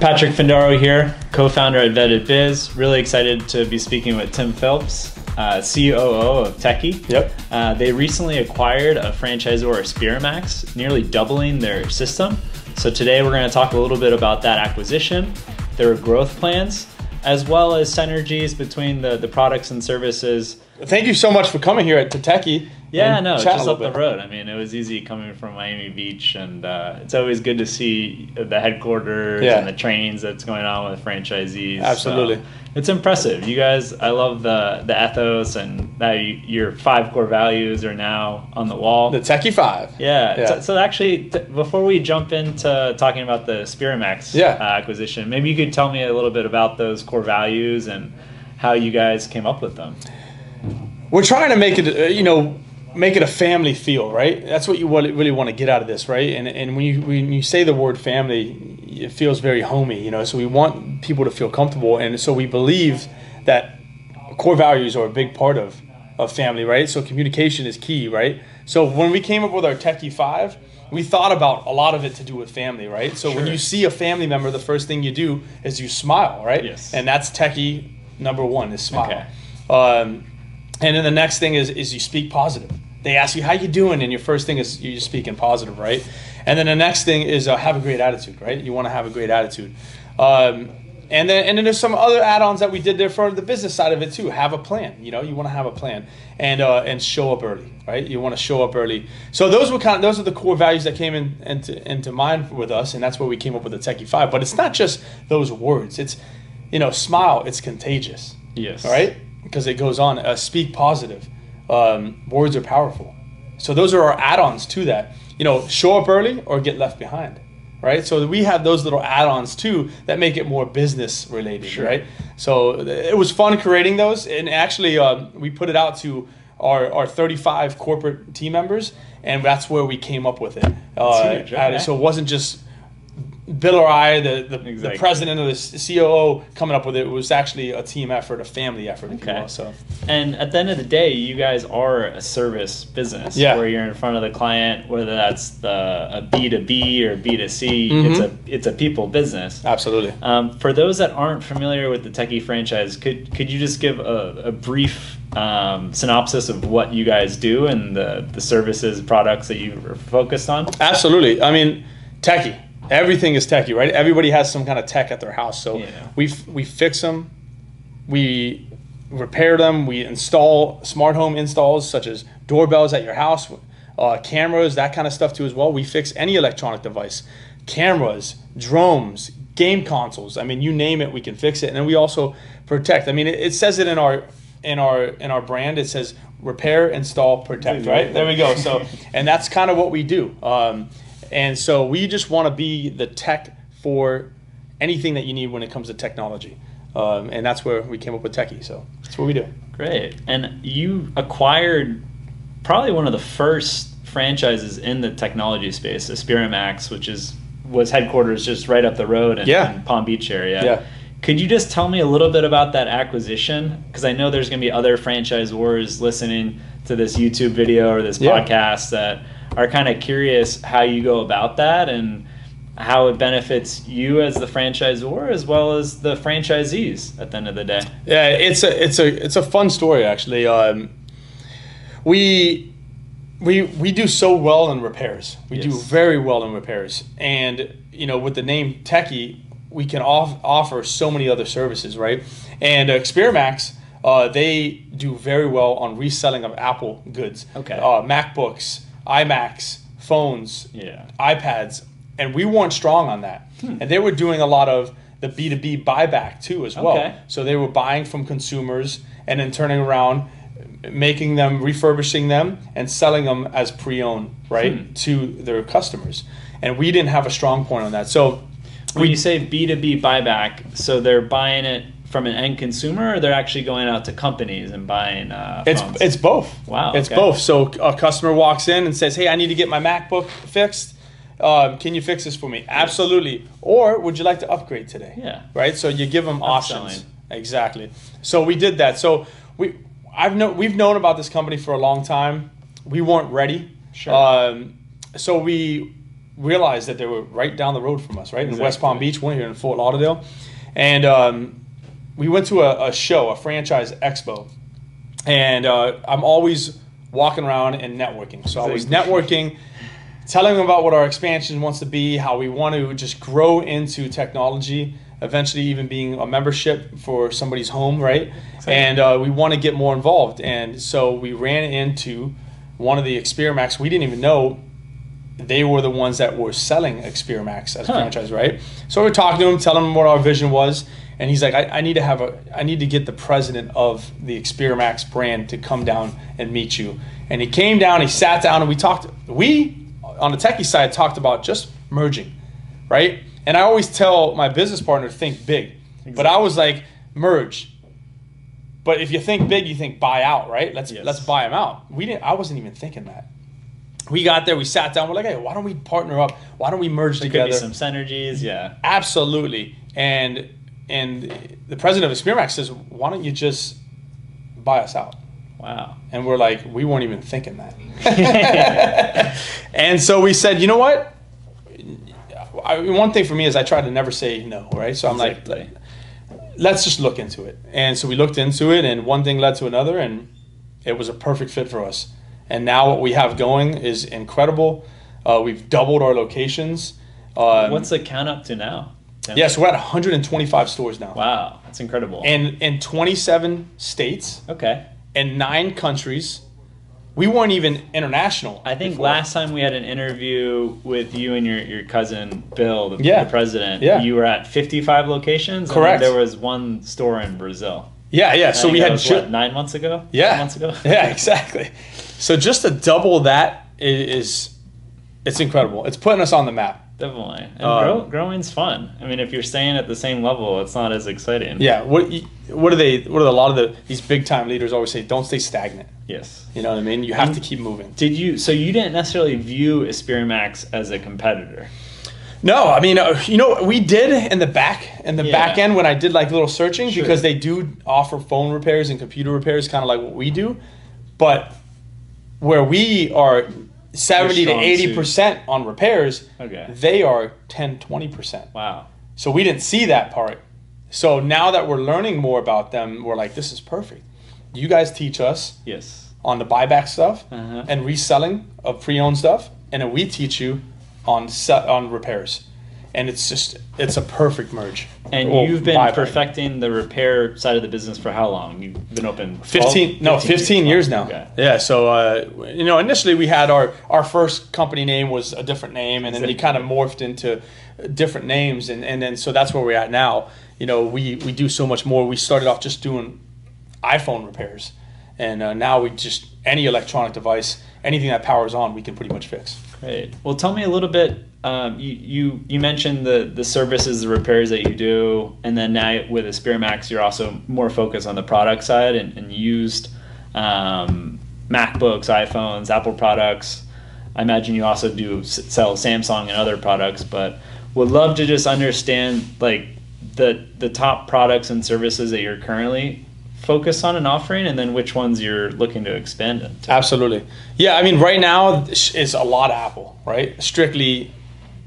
Patrick Findaro here, co-founder at Vetted Biz. Really excited to be speaking with Tim Phelps, COO of Techie. Yep. They recently acquired a franchisor, Spiramax, nearly doubling their system. So today we're going to talk a little bit about that acquisition, their growth plans, as well as synergies between the products and services. Thank you so much for coming here to Techie. Yeah, no, just up the road. I mean, it was easy coming from Miami Beach, and it's always good to see the headquarters and the trainings that's going on with franchisees. Absolutely. So it's impressive. You guys, I love the ethos, and that your 5 core values are now on the wall. The Techie 5. Yeah. So actually, before we jump into talking about the Spiramax acquisition, maybe you could tell me a little bit about those core values and how you guys came up with them. We're trying to make it, make it a family feel, right? That's what you really want to get out of this, right? And when you say the word family, it feels very homey, So we want people to feel comfortable, and so we believe that core values are a big part of family, right? So communication is key, right? So when we came up with our Techie 5, we thought about a lot of it to do with family, right? So when you see a family member, the first thing you do is you smile, right? Yes. And that's Techie number 1 is smile. Okay. And then the next thing is you speak positive. They ask you, how you doing? And your first thing is you speak in positive, right? And then the next thing is have a great attitude, right? You want to have a great attitude. And then there's some other add-ons that we did there for the business side of it too. Have a plan, you want to have a plan and show up early, right? You want to show up early. So those are the core values that came into mind with us, and that's where we came up with the Techie 5. But it's not just those words. It's, smile, it's contagious. Yes. All right? Because it goes on, speak positive. Words are powerful. So those are our add-ons to that. Show up early or get left behind, right? So we have those little add-ons too that make it more business related, right? So it was fun creating those, and actually we put it out to our 35 corporate team members, and that's where we came up with it. That's huge, okay. So it wasn't just Bill or I, the president or the COO coming up with it. It was actually a team effort, a family effort, if you will. So. And at the end of the day, you guys are a service business where you're in front of the client, whether that's a B2B or B2C, it's a people business. Absolutely. For those that aren't familiar with the Techie franchise, could you just give a brief synopsis of what you guys do and the services, products that you are focused on? Absolutely. I mean, Techie. Everything is techie, right? Everybody has some kind of tech at their house. So we fix them, we repair them, we install smart home installs such as doorbells at your house, cameras, that kind of stuff too as well. We fix any electronic device, cameras, drones, game consoles. I mean, you name it, we can fix it. And then we also protect. I mean, it says it in our brand. It says repair, install, protect, right? There we go. So, and that's kind of what we do. And so we just want to be the tech for anything that you need when it comes to technology. And that's where we came up with Techie. So that's what we do. Great. And you acquired probably one of the first franchises in the technology space, the Spiramax, which was headquarters just right up the road in Palm Beach area. Yeah. Could you just tell me a little bit about that acquisition? Because I know there's going to be other franchisors listening to this YouTube video or this podcast that are kind of curious how you go about that and how it benefits you as the franchisor as well as the franchisees at the end of the day. Yeah, it's a fun story actually. We do so well in repairs. We do very well in repairs, and with the name Techie, we can offer so many other services, right? And Spiramax, they do very well on reselling of Apple goods. Okay. MacBooks, iMacs, phones, iPads, and we weren't strong on that. And they were doing a lot of the B2B buyback too as well. Okay. So they were buying from consumers and then turning around, making them, refurbishing them, and selling them as pre-owned, right, to their customers. And we didn't have a strong point on that. So when you say B2B buyback, so they're buying it from an end consumer, or they're actually going out to companies and buying phones? It's both. Wow. It's both. So a customer walks in and says, hey, I need to get my MacBook fixed. Can you fix this for me? Absolutely. Or would you like to upgrade today? Yeah. Right? So you give them options. Upselling. Exactly. So we did that. So we've known about this company for a long time. We weren't ready. Sure. So we realized that they were right down the road from us, right in West Palm Beach, one here in Fort Lauderdale, and we went to a show, a franchise expo, and I'm always walking around and networking. So I was networking, telling them about what our expansion wants to be, how we want to just grow into technology, eventually even being a membership for somebody's home, right? And we want to get more involved. And so we ran into one of the Experamax. We didn't even know they were the ones that were selling Experamax as a franchise, right? So we're talking to him, telling him what our vision was. And he's like, I need to get the president of the Experamax brand to come down and meet you. And he came down, he sat down, and we talked. We, on the techie side, talked about just merging, right? And I always tell my business partner to think big. Exactly. But I was like, merge. But if you think big, you think buy out, right? Let's buy them out. I wasn't even thinking that. We got there, we sat down, we're like, hey, why don't we partner up? Why don't we merge together? Could be some synergies, yeah. Absolutely. And the president of Experamax says, why don't you just buy us out? Wow. And we're like, we weren't even thinking that. And so we said, you know what? One thing for me is I try to never say no, right? So I'm like, let's just look into it. And so we looked into it, and one thing led to another, and it was a perfect fit for us. And now what we have going is incredible. We've doubled our locations. What's the count up to now? Yes, we're at 125 stores now. Wow, that's incredible. And in 27 states. Okay. In 9 countries. We weren't even international. I think last time we had an interview with you and your cousin Bill, the president, you were at 55 locations. Correct. And there was one store in Brazil. Yeah. So we had 9 months ago? Yeah. 10 months ago? Yeah, exactly. So just to double that it's incredible. It's putting us on the map. Definitely. And growing's fun. I mean, if you're staying at the same level, it's not as exciting. Yeah. What do a lot of these big time leaders always say? Don't stay stagnant. Yes. You know what I mean? You have to keep moving. So you didn't necessarily view Experamax as a competitor? No, I mean, we did in the back end when I did like little searching, because they do offer phone repairs and computer repairs, kind of like what we do, but where we are 70 to 80% on repairs, they are 10-20%. Wow. So we didn't see that part. So now that we're learning more about them, we're like, this is perfect. You guys teach us on the buyback stuff and reselling of pre-owned stuff, and then we teach you on repairs. And it's a perfect merge. And you've been perfecting the repair side of the business for how long? You've been open 15 years now. Okay. Yeah, so initially we had our first company name was a different name, and then we kind of morphed into different names, and then so that's where we're at now. We do so much more. We started off just doing iPhone repairs, and now we just any electronic device, anything that powers on, we can pretty much fix. Great. Well, tell me a little bit. You mentioned the services, the repairs that you do, and then now with Experamax, you're also more focused on the product side and used MacBooks, iPhones, Apple products. I imagine you also do sell Samsung and other products, but would love to just understand like the top products and services that you're currently focused on and offering, and then which ones you're looking to expand into. Absolutely. Yeah, I mean, right now it's a lot of Apple, right? Strictly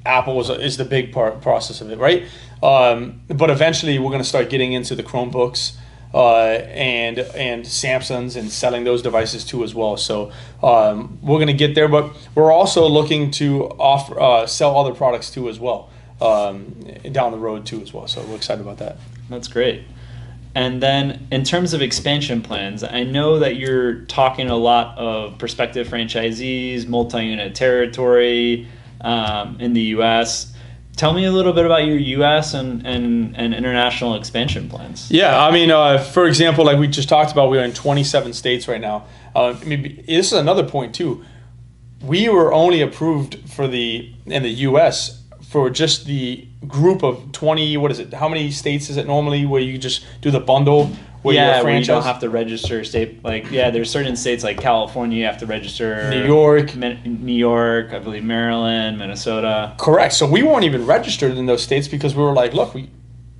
Apple is the big process of it, right? But eventually we're going to start getting into the Chromebooks and Samsungs and selling those devices too as well. So we're going to get there, but we're also looking to offer sell other products too as well down the road too as well. So we're excited about that. That's great. And then in terms of expansion plans, I know that you're talking a lot of prospective franchisees, multi-unit territory in the U.S. Tell me a little bit about your U.S. and international expansion plans. Yeah, I mean, for example, like we just talked about, we're in 27 states right now. This is another point too. We were only approved in the U.S. for just the group of 20, what is it? How many states is it normally where you just do the bundle? Where where you don't have to register state. There's certain states like California you have to register. New York, I believe Maryland, Minnesota. Correct. So we weren't even registered in those states because we were like, look,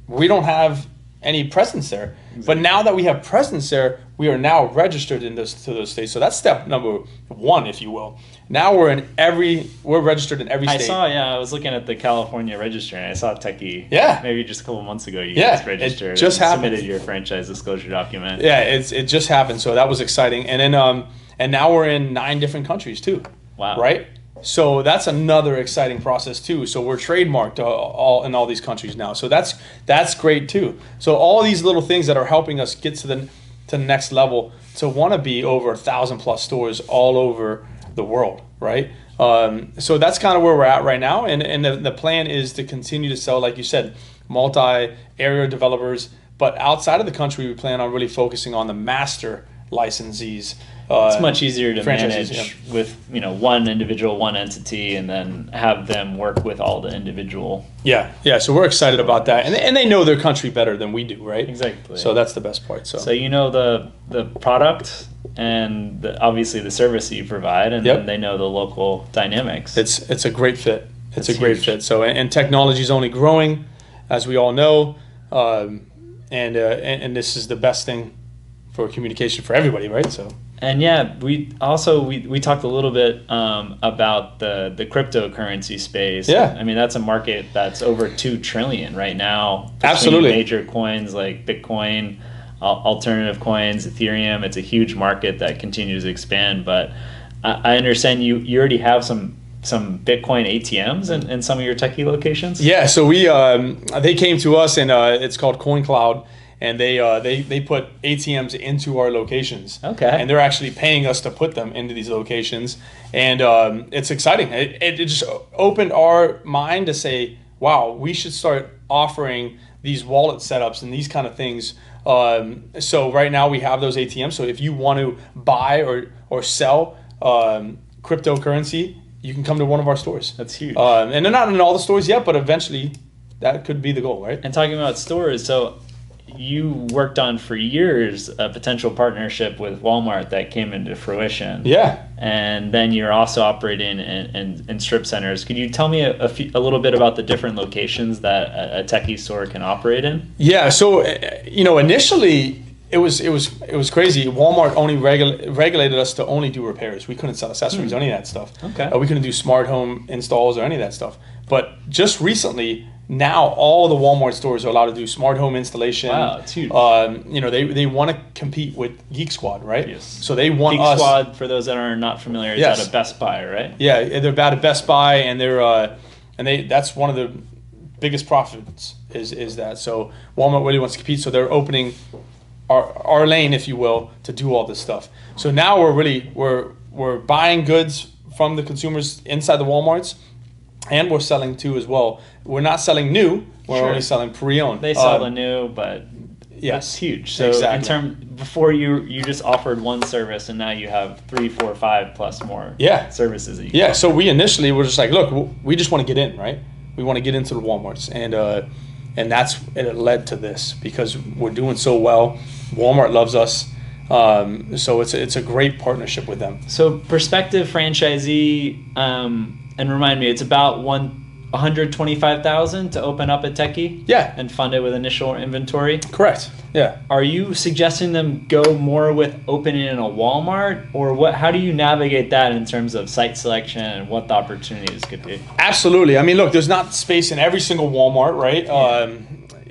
we don't have any presence there. But now that we have presence there, we are now registered to those states. So that's step number one, if you will. Now we're registered in every state. I was looking at the California registry and I saw Techie. Yeah. Maybe just a couple months ago you guys registered. It just happened. Submitted your franchise disclosure document. Yeah, it just happened. So that was exciting. And then and now we're in 9 different countries too. Wow. Right? So that's another exciting process too. So we're trademarked all in all these countries now. So that's great too. So all these little things that are helping us get to the next level to want to be over 1,000+ stores all over the world, right? So that's kind of where we're at right now. And the plan is to continue to sell, like you said, multi-area developers. But outside of the country, we plan on really focusing on the master licensees. It's much easier to manage with one individual, one entity, and then have them work with all the individual. Yeah. So we're excited about that, and they know their country better than we do, right? Exactly. So that's the best part. So the product and obviously the service that you provide, and then they know the local dynamics. It's a great fit. It's a great fit. So and technology is only growing, as we all know, and this is the best thing for communication for everybody, right? So. And yeah, we talked a little bit about the cryptocurrency space. Yeah, I mean that's a market that's over $2 trillion right now. Absolutely, major coins like Bitcoin, alternative coins, Ethereum. It's a huge market that continues to expand. But I understand you already have some Bitcoin ATMs in some of your Techie locations. Yeah, so they came to us and it's called CoinCloud. And they put ATMs into our locations. Okay. And they're actually paying us to put them into these locations. And it's exciting. It just opened our mind to say, wow, we should start offering these wallet setups and these kind of things. So right now we have those ATMs. So if you want to buy or sell cryptocurrency, you can come to one of our stores. That's huge. And they're not in all the stores yet, but eventually that could be the goal, right? And talking about stores, so you worked on for years a potential partnership with Walmart that came into fruition. Yeah. And then you're also operating in strip centers. Could you tell me a little bit about the different locations that a Techie store can operate in? Yeah. So initially it was crazy. Walmart only regulated us to only do repairs. We couldn't sell accessories or any of that stuff. Okay. We couldn't do smart home installs or any of that stuff. But just recently, now all the Walmart stores are allowed to do smart home installation. Wow, it's huge. They want to compete with Geek Squad, right? Yes. So they want Geek us. Squad, for those that are not familiar, is at a Best Buy, right? Yeah, they're at a Best Buy, and that's one of the biggest profits is that. So Walmart really wants to compete, so they're opening our lane, if you will, to do all this stuff. So now we're buying goods from the consumers inside the Walmarts. And we're selling too as well. We're not selling new. We're only selling pre-owned. They sell the new, but it's huge. So before you just offered one service, and now you have 3, 4, 5 plus more services that you can offer. So we initially were just like, look, we just want to get in, right? We want to get into the Walmarts, and it led to this because we're doing so well. Walmart loves us. So it's a great partnership with them. So prospective franchisee. And remind me, it's about $125,000 to open up a Techie? Yeah. And fund it with initial inventory? Correct. Yeah. Are you suggesting them go more with opening in a Walmart, or what? How do you navigate that in terms of site selection and what the opportunities could be? Absolutely. I mean, look, there's not space in every single Walmart, right? Yeah.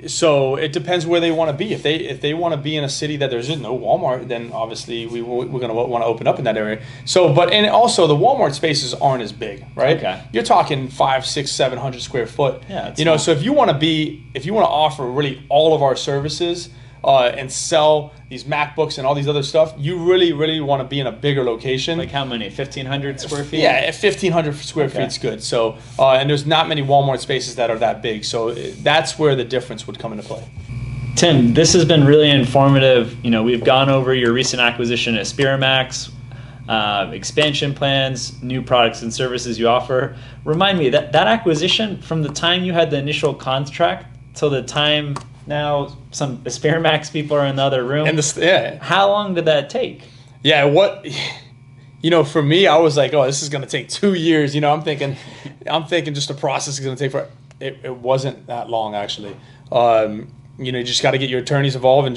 So it depends where they want to be. If they want to be in a city that there's just no Walmart, then obviously we're going to want to open up in that area. So, and also the Walmart spaces aren't as big, right? Okay. You're talking 500, 600, 700 square foot. Yeah. So if you want to offer really all of our services and sell these MacBooks and all these other stuff, you really, really want to be in a bigger location. Like how many? 1,500 square feet? Yeah, 1,500 square feet's good. So, and there's not many Walmart spaces that are that big. So that's where the difference would come into play. Tim, this has been really informative. We've gone over your recent acquisition at Spiramax, expansion plans, new products and services you offer. Remind me, that acquisition, from the time you had the initial contract till the time now some Spiramax people are in the other room. How long did that take? Yeah, for me, I was like, oh, this is going to take 2 years. I'm thinking just the process is going to take it wasn't that long, actually. you know, you just got to get your attorneys involved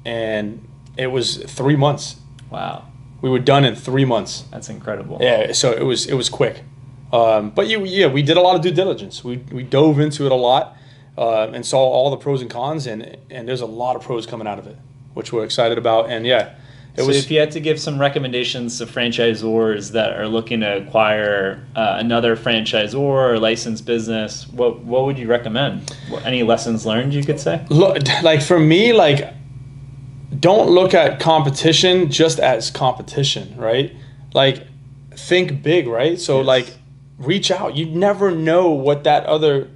and it was 3 months. Wow. We were done in 3 months. That's incredible. Yeah, so it was quick. But we did a lot of due diligence. We dove into it a lot and saw all the pros and cons, and there's a lot of pros coming out of it, which we're excited about. And yeah, if you had to give some recommendations to franchisors that are looking to acquire another franchisor or licensed business, what would you recommend? Any lessons learned you could say? Look, like for me, like, don't look at competition just as competition, right? Like, think big, right? So yes. like, reach out. You never know what that other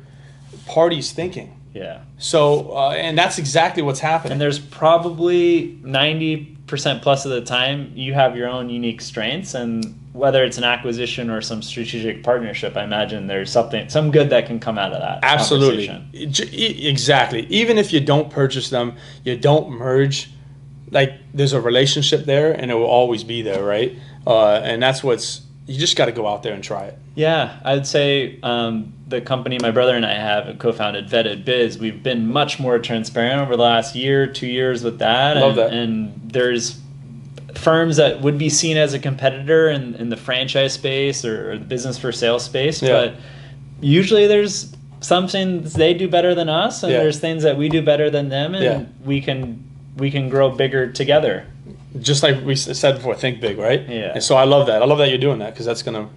party's thinking. Yeah. So and that's exactly what's happening. And there's probably 90% plus of the time you have your own unique strengths, and whether it's an acquisition or some strategic partnership, I imagine there's some good that can come out of that. Absolutely. Exactly. Even if you don't purchase them, you don't merge, like, there's a relationship there and it will always be there, right? And that's you just got to go out there and try it. Yeah, I'd say the company my brother and I have co-founded, Vetted Biz, we've been much more transparent over the last year, 2 years with that. Love that. And there's firms that would be seen as a competitor in the franchise space or the business for sale space, but usually there's some things they do better than us, and there's things that we do better than them, and we can grow bigger together. Just like we said before, think big, right? Yeah. And so I love that. I love that you're doing that, because that's going to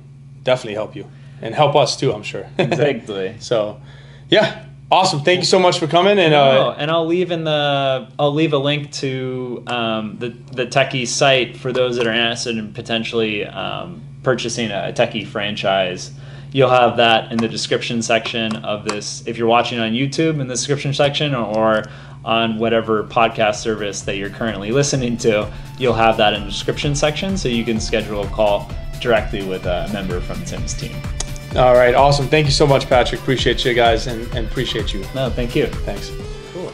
definitely help you and help us too, I'm sure. Exactly. So, yeah, awesome. Thank you so much for coming. And and I'll leave a link to the Techie site for those that are interested in potentially purchasing a Techie franchise. You'll have that in the description section of this. If you're watching on YouTube, in the description section, or on whatever podcast service that you're currently listening to, you'll have that in the description section, so you can schedule a call directly with a member from Tim's team. All right, awesome. Thank you so much, Patrick. Appreciate you guys, and appreciate you. No, thank you. Thanks. Cool.